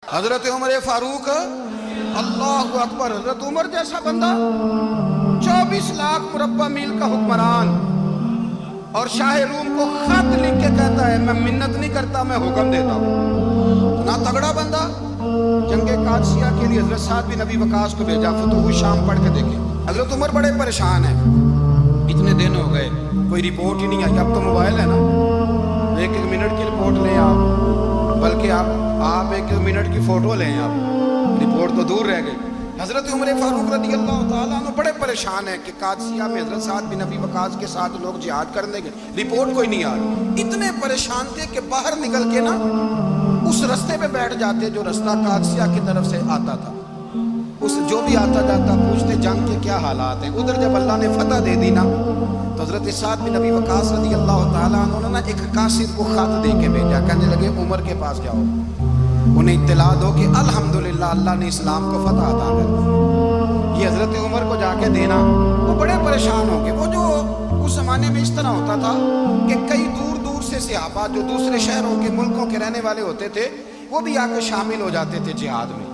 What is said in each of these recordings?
حضرت عمر فاروق اللہ اکبر، حضرت عمر جیسا بندہ 24 لاکھ مربع میل کا حکمران، اور شاہ روم کو خط لکھ کے کہتا ہے میں منت نہیں کرتا، میں حکم دیتا ہوں۔ نہ تگڑا بندہ جنگ قادسیہ کے لیے حضرت سعد بن ابی وقاص کو بھیجا، فتوح شام پڑھ کے دیکھیں۔ حضرت عمر بڑے پریشان ہیں، اتنے دن ہو گئے کوئی رپورٹ ہی نہیں آئی۔ اب تو موبائل ہے نا، ایک ایک منٹ کی رپورٹ لیں آپ، بلکہ آپ ایک منٹ کی فوٹو لیں، آپ رپورٹ تو دور رہ گئی۔ حضرت عمر فاروق رضی اللہ تعالیٰ عنہ بڑے پریشان ہیں کہ قادسیہ میں حضرت سعد بن ابی وقاص کے ساتھ لوگ جہاد کرنے گئے، رپورٹ کوئی نہیں آ رہی۔ اتنے پریشان تھے کہ باہر نکل کے نا اس رستے پہ بیٹھ جاتے جو رستہ قادسیہ کی طرف سے آتا تھا، اس جو بھی آتا جاتا پوچھتے جنگ کے کیا حالات ہیں۔ ادھر جب اللہ نے فتح دے دی نا تو حضرت سعد بن ابی وقاص رضی اللہ تعالیٰ عنہ نے ایک قاصد کو خط دے کے بھیجا، کہنے لگے عمر کے پاس جاؤ، انہیں اطلاع دو کہ الحمدللہ اللہ نے اسلام کو فتح عطا کر دی۔ یہ حضرت عمر کو جا کے دینا، وہ بڑے پریشان ہو گئے۔ وہ جو اس زمانے میں اس طرح ہوتا تھا کہ کئی دور دور سے صحابہ جو دوسرے شہروں کے ملکوں کے رہنے والے ہوتے تھے وہ بھی آ کے شامل ہو جاتے تھے جہاد میں۔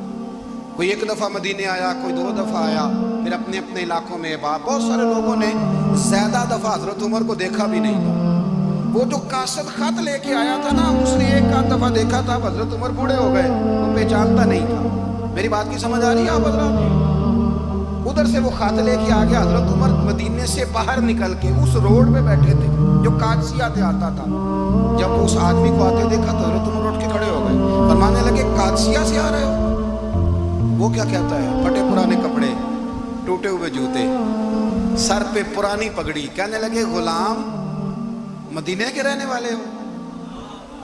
کوئی ایک دفعہ مدینے آیا، کوئی 2 دفعہ آیا، پھر اپنے اپنے علاقوں میں بہت سارے لوگوں نے زیادہ دفعہ حضرت عمر کو دیکھا بھی نہیں تھا۔ وہ جو قاصد خط لے کے آیا تھا نا، اس نے ایک آدھ دفعہ دیکھا تھا، حضرت عمر بوڑھے ہو گئے، وہ پہچانتا نہیں تھا۔ میری بات کی سمجھ آ رہی ہے آپ حضرات؟ ادھر سے وہ خط لے کے آ گیا، حضرت عمر مدینے سے باہر نکل کے اس روڈ پہ بیٹھے تھے جو قادسیہ سے آتا تھا۔ جب اس آدمی کو آتے دیکھا تو حضرت عمر اٹھ کے کھڑے ہو گئے، فرمانے لگے قادسیہ سے آ رہے ہو؟ وہ کیا کہتا ہے؟ پھٹے پرانے کپڑے، ٹوٹے ہوئے جوتے، سر پہ پرانی پگڑی، کہنے لگے غلام مدینے کے رہنے والے ہو؟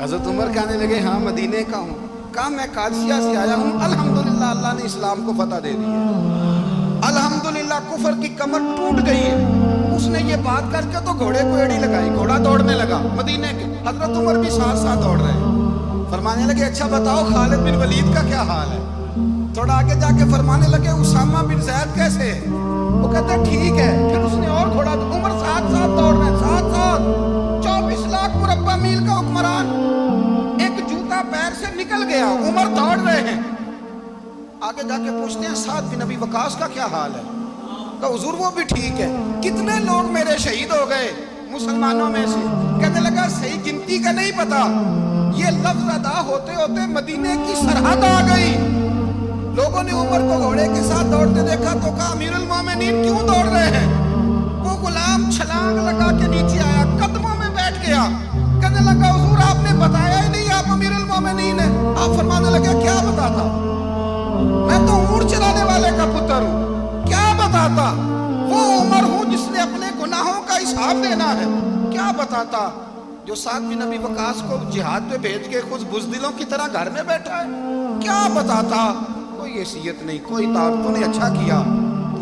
حضرت عمر کہنے لگے ہاں مدینے کا ہوں۔ کہا میں قادسیہ سے آیا ہوں، الحمدللہ اللہ نے اسلام کو فتح دے دی ہے، الحمدللہ کفر کی کمر ٹوٹ گئی ہے۔ اس نے یہ بات کر کے تو گھوڑے کو ایڑی لگائی، گھوڑا دوڑنے لگا مدینے کے، حضرت عمر بھی ساتھ ساتھ دوڑ رہے ہیں۔ فرمانے لگے اچھا بتاؤ خالد بن ولید کا کیا حال ہے؟ تھوڑا آگے جا کے فرمانے لگے اسامہ بن زید کیسے ہے؟ وہ کہتا ہے ٹھیک ہے۔ پھر اس نے اور گھوڑا، عمر ساتھ ساتھ دوڑ رہے ہیں، ساتھ ساتھ 24 لاکھ مربع میل کا حکمران، ایک جوتا پیر سے نکل گیا، عمر دوڑ رہے ہیں۔ آگے جا کے پوچھتے ہیں سعد بن ابی وقاص کا کیا حال ہے؟ کہا حضور وہ بھی ٹھیک ہے۔ کتنے لوگ میرے شہید ہو گئے مسلمانوں میں سے؟ کہنے لگا صحیح گنتی کا نہیں پتا، یہ لفظ ادا ہوتے ہوتے مدینے کی سرحد آ گئی۔ لوگوں نے عمر کو گھوڑے کے ساتھ دوڑتے دیکھا تو کہا امیر المومنین کیوں دوڑ رہے ہیں؟ وہ غلام چھلانگ لگا کے نیچے آیا، قدموں میں بیٹھ گیا، کہنے لگا حضور آپ نے بتایا ہی نہیں آپ امیر المومنین ہیں۔ آپ فرمانے لگے کیا بتاتا؟ میں تو اونٹ چلانے والے کا پتر ہوں، کیا بتاتا؟ وہ عمر ہوں جس نے اپنے گناہوں کا حساب دینا ہے، کیا بتاتا؟ جو سعد بن ابی وقاص کو جہاد پہ بھیج کے خود بزدلوں کی طرح گھر میں بیٹھا ہے، کیا بتاتا؟ کوئی حیثیت نہیں، کوئی طاقت۔ تو نے اچھا کیا،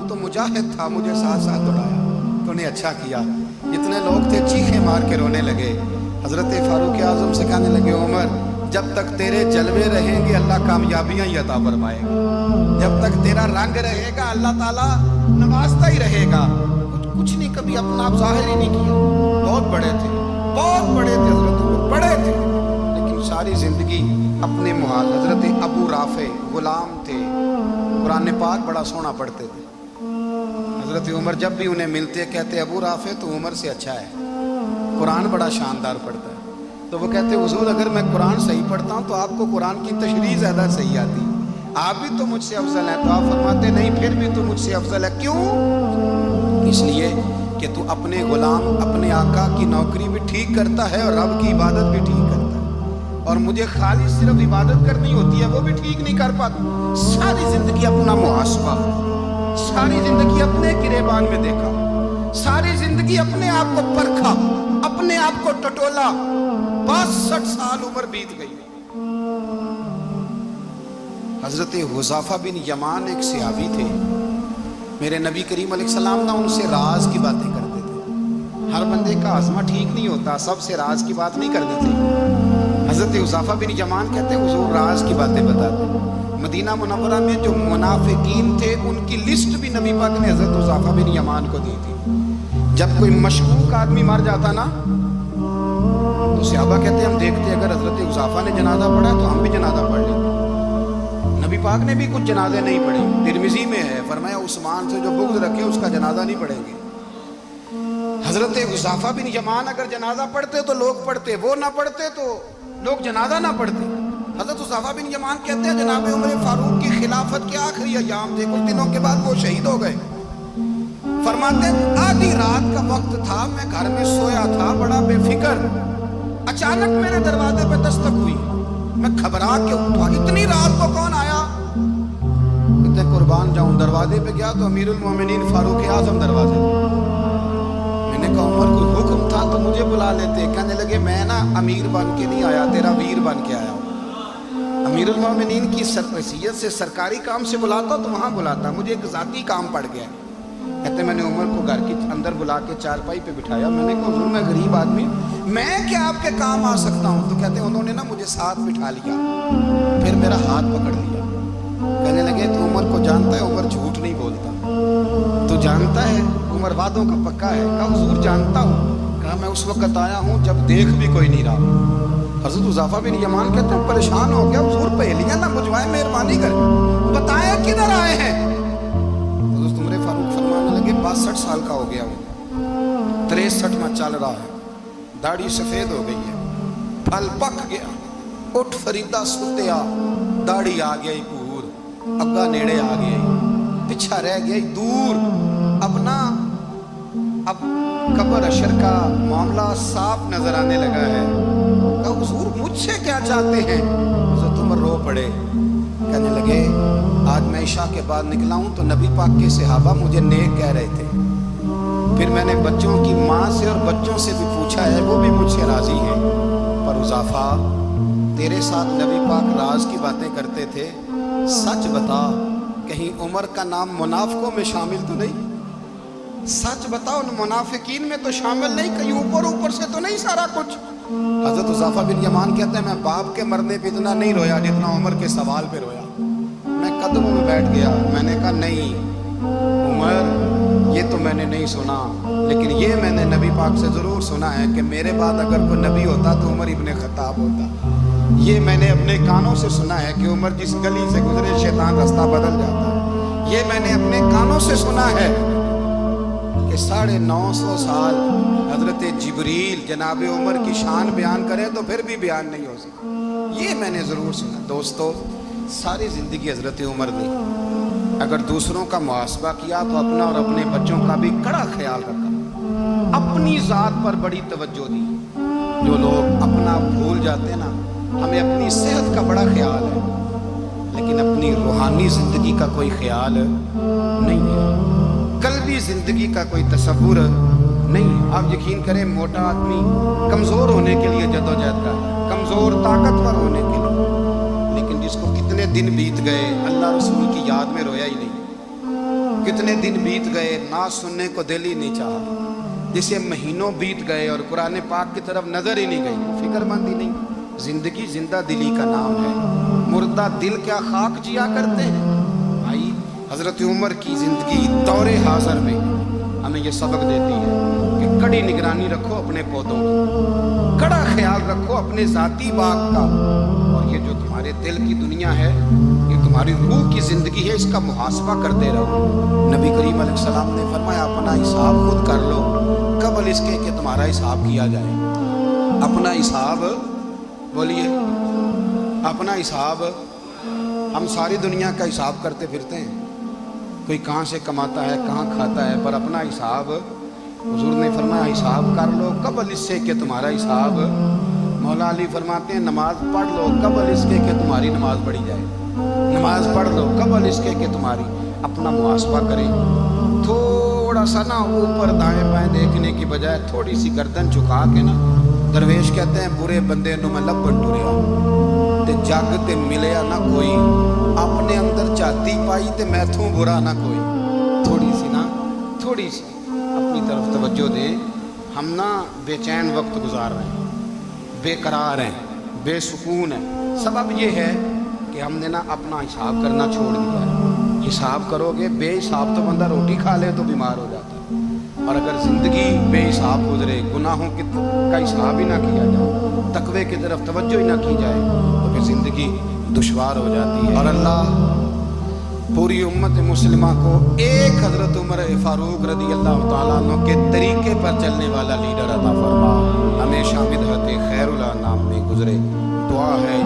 تو مجاہد تھا، مجھے ساتھ ساتھ دوڑایا، تو نے اچھا کیا۔ جتنے لوگ تھے چیخیں مار کے رونے لگے۔ حضرت فاروق اعظم سے کہنے لگے عمر جب تک تیرے جلوے رہیں گے اللہ کامیابیاں ہی عطا فرمائے گا، جب تک تیرا رنگ رہے گا اللہ تعالیٰ نوازتا ہی رہے گا۔ کچھ نہیں، کبھی اپنا آپ ظاہر ہی نہیں کیا۔ بہت بڑے تھے، بہت بڑے تھے حضرت عمر، بڑے تھے، لیکن ساری زندگی اپنے محال۔ حضرت ابو رافع غلام تھے، قرآن پاک بڑا سونا پڑھتے تھے۔ حضرت عمر جب بھی انہیں ملتے کہتے ابو رافع تو عمر سے اچھا ہے، قرآن بڑا شاندار پڑھتا ہے۔ تو وہ کہتے حضور اگر میں قرآن صحیح پڑھتا ہوں تو آپ کو قرآن کی تشریح زیادہ صحیح آتی، آپ بھی تو مجھ سے افضل ہیں۔ تو آپ فرماتے نہیں پھر بھی تو مجھ سے افضل ہے۔ کیوں؟ اس لیے کہ تو اپنے غلام اپنے آقا کی نوکری بھی ٹھیک کرتا ہے اور رب کی عبادت بھی ٹھیک کرتا ہے، اور مجھے خالی صرف عبادت کرنی ہوتی ہے وہ بھی ٹھیک نہیں کر پاتا۔ ساری زندگی اپنا محاسبہ، ساری زندگی اپنے گریبان میں دیکھا، ساری زندگی اپنے آپ کو پرکھا، اپنے آپ کو ٹٹولا۔ 62 سال عمر بیت گئی۔ حضرت حذیفہ بن یمان ایک صحابی تھے، میرے نبی کریم علیہ السلام نہ ان سے راز کی باتیں کرتے تھے۔ ہر بندے کا ہاضمہ ٹھیک نہیں ہوتا، سب سے راز کی بات نہیں کرنی تھی۔ حضرت حذیفہ بن یمان کہتے حضور راز کی باتیں بتاتے۔ مدینہ منورہ میں جو منافقین تھے ان کی لسٹ بھی نبی پاک نے حضرت حذیفہ بن یمان کو دی تھی۔ جب کوئی مشکوک آدمی مر جاتا نا تو صحابہ کہتے ہم دیکھتے اگر حضرت حذیفہ نے جنازہ پڑھا تو ہم بھی جنازہ پڑھ لیتے۔ پاک نے بھی کچھ جنازے نہیں پڑھے. ترمذی میں ہے, فرمایا عثمان سے جو بغض رکھے اس کا جنازہ نہیں پڑھیں گے. حضرت حذیفہ بن یمان اگر جنازہ پڑھتے تو لوگ پڑھتے, وہ نہ پڑھتے تو لوگ جنازہ نہ پڑھتے. حضرت حذیفہ بن یمان کہتے ہیں جناب عمر فاروق کی خلافت کے آخری ایام تھے, کچھ دنوں کے بعد وہ شہید ہو گئے. فرماتے ہیں آدھی رات کا وقت تھا, میں گھر میں سویا تھا بڑا بے فکر, اچانک میرے دروازے پہ دستک ہوئی, میں گھبرا کے اٹھا, اتنی رات کو کون آیا؟ کہتے قربان جاؤں, دروازے پہ گیا تو امیر المومنین فاروق اعظم دروازے پہ. میں نے کہا عمر کوئی حکم تھا تو مجھے بلا لیتے. کہنے لگے میں نا امیر بن کے نہیں آیا, تیرا ویر بن کے آیا ہوں. امیر المومنین کی حیثیت سے سرکاری کام سے بلاتا تو وہاں بلاتا, مجھے ایک ذاتی کام پڑ گیا. کہتے میں نے عمر کو گھر کے اندر بلا کے چارپائی پہ بٹھایا. میں نے کہا حضور میں غریب آدمی, میں کیا آپ کے کام آ سکتا ہوں؟ تو کہتے ہیں انہوں نے نا مجھے ساتھ بٹھا لیا, پھر میرا ہاتھ پکڑ لیا. کہنے لگے تو عمر کو جانتا ہے؟ عمر جھوٹ نہیں بولتا. تو جانتا ہے عمر وعدوں کا پکا ہے؟ کہا حضور جانتا ہوں. کہا میں اس وقت آیا ہوں جب دیکھ بھی کوئی نہیں رہا. حضرت حذیفہ بن یمان کہتے ہیں پریشان ہو گیا, حضور پہلیاں نہ بجھوائے, مہربانی کریں بتائیں کدھر آئے ہیں. 62 سال کا ہو گیا ہوں, 63 میں چل رہا ہے, داڑھی سفید ہو گئی ہے, پھل پک گیا, اٹھ فریدہ ستیا, داڑھی آ گئی پور, اگا نیڑے آ گئی, پچھا رہ گئی دور. اب قبر اشر کا معاملہ صاف نظر آنے لگا ہے. کہا حضور مجھ سے کیا چاہتے ہیں؟ حضرت عمر رو پڑے. کہنے لگے آج میں عشاء کے بعد نکلا ہوں تو نبی پاک کے صحابہ مجھے نیک کہہ رہے تھے. پھر میں نے بچوں کی ماں سے اور بچوں سے بھی پوچھا ہے, وہ بھی مجھ سے راضی ہیں. پر حذیفہ تیرے ساتھ نبی پاک راز کی باتیں کرتے تھے, سچ بتا کہیں عمر کا نام منافقوں میں شامل تو نہیں؟ سچ بتا ان منافقین میں تو شامل نہیں, کہیں اوپر سے تو نہیں سارا کچھ؟ حضرت حذیفہ بن یمان کہتے ہیں میں باپ کے مرنے پہ اتنا نہیں رویا جتنا عمر کے سوال پہ رویا. میں قدموں میں بیٹھ گیا. میں نے کہا نہیں عمر, یہ تو میں نے نہیں سنا, لیکن یہ میں نے نبی پاک سے ضرور سنا ہے کہ میرے بعد اگر کوئی نبی ہوتا تو عمر ابن خطاب ہوتا. یہ میں نے اپنے کانوں سے سنا ہے کہ عمر جس گلی سے گزرے شیطان رستہ بدل جاتا. یہ میں نے اپنے کانوں سے سنا ہے کہ 950 سال حضرت جبریل جناب عمر کی شان بیان کرے تو پھر بھی بیان نہیں ہو سکتا. یہ میں نے ضرور سنا. دوستو ساری زندگی حضرت عمر نے اگر دوسروں کا محاسبہ کیا تو اپنا اور اپنے بچوں کا بھی کڑا خیال رکھا, اپنی ذات پر بڑی توجہ دی. جو لوگ اپنا بھول جاتے ہیں نا, ہمیں اپنی صحت کا بڑا خیال ہے لیکن اپنی روحانی زندگی کا کوئی خیال نہیں ہے, قلبی زندگی کا کوئی تصور نہیں ہے. آپ یقین کریں موٹا آدمی کمزور ہونے کے لیے جدوجہد کا ہے, کمزور طاقتور ہونے کے لیے, لیکن جس کو کتنے دن بیت گئے اللہ رسول کی یاد میں رویا ہی نہیں, کتنے دن بیت گئے نعت سننے کو دل ہی نہیں چاہا, جسے مہینوں بیت گئے اور قرآن پاک کی طرف نظر ہی نہیں گئی, فکر مندی نہیں. زندگی زندہ دلی کا نام ہے, مردہ دل کیا خاک جیا کرتے ہیں. بھائی حضرت عمر کی زندگی دور حاضر میں ہمیں یہ سبق دیتی ہے کہ کڑی نگرانی رکھو اپنے پودوں کی, کڑا خیال رکھو اپنے ذاتی باغ کا, اور یہ جو تمہارے دل کی دنیا ہے یہ تمہاری روح کی زندگی ہے, اس کا محاسبہ کرتے رہو. نبی کریم علیہ السلام نے فرمایا اپنا حساب خود کر لو قبل اس کے کہ تمہارا حساب کیا جائے. اپنا حساب, بولیے اپنا حساب. ہم ساری دنیا کا حساب کرتے پھرتے ہیں, کوئی کہاں سے کماتا ہے کہاں کھاتا ہے, پر اپنا حساب حضور نے فرمایا حساب کر لو قبل اس سے کہ تمہارا حساب. مولا علی فرماتے ہیں نماز پڑھ لو قبل اس کے کہ تمہاری نماز پڑھی جائے, نماز پڑھ لو قبل اس کے کہ تمہاری. اپنا محاسبہ کریں, تھوڑا سا نا اوپر دائیں بائیں دیکھنے کی بجائے تھوڑی سی گردن جھکا کے نا, درویش کہتے ہیں برے بندے نو میں لبن ٹریا تے جگ تے ملیا نہ کوئی, اپنے اندر چاہتی پائی تے میں تھوں برا نہ کوئی. تھوڑی سی اپنی طرف توجہ دے. ہم نا بے چین وقت گزار رہے ہیں, بے قرار ہیں, بے سکون ہیں. سبب یہ ہے کہ ہم نے نا اپنا حساب کرنا چھوڑ دیا ہے. حساب کرو گے, بے حساب تو بندہ روٹی کھا لے تو بیمار ہو جاتا ہے, اور اگر زندگی بے حساب گزرے, گناہوں کا حساب ہی نہ کیا جائے, تقوی کی طرف توجہ ہی نہ کی جائے, تو پھر زندگی دشوار ہو جاتی ہے، اور اللہ پوری امت مسلمہ کو ایک حضرت عمر فاروق رضی اللہ تعالیٰ عنہ کے طریقے پر چلنے والا لیڈر عطا فرما، ہمیشہ بدعت خیر الانام میں گزرے۔ دعا ہے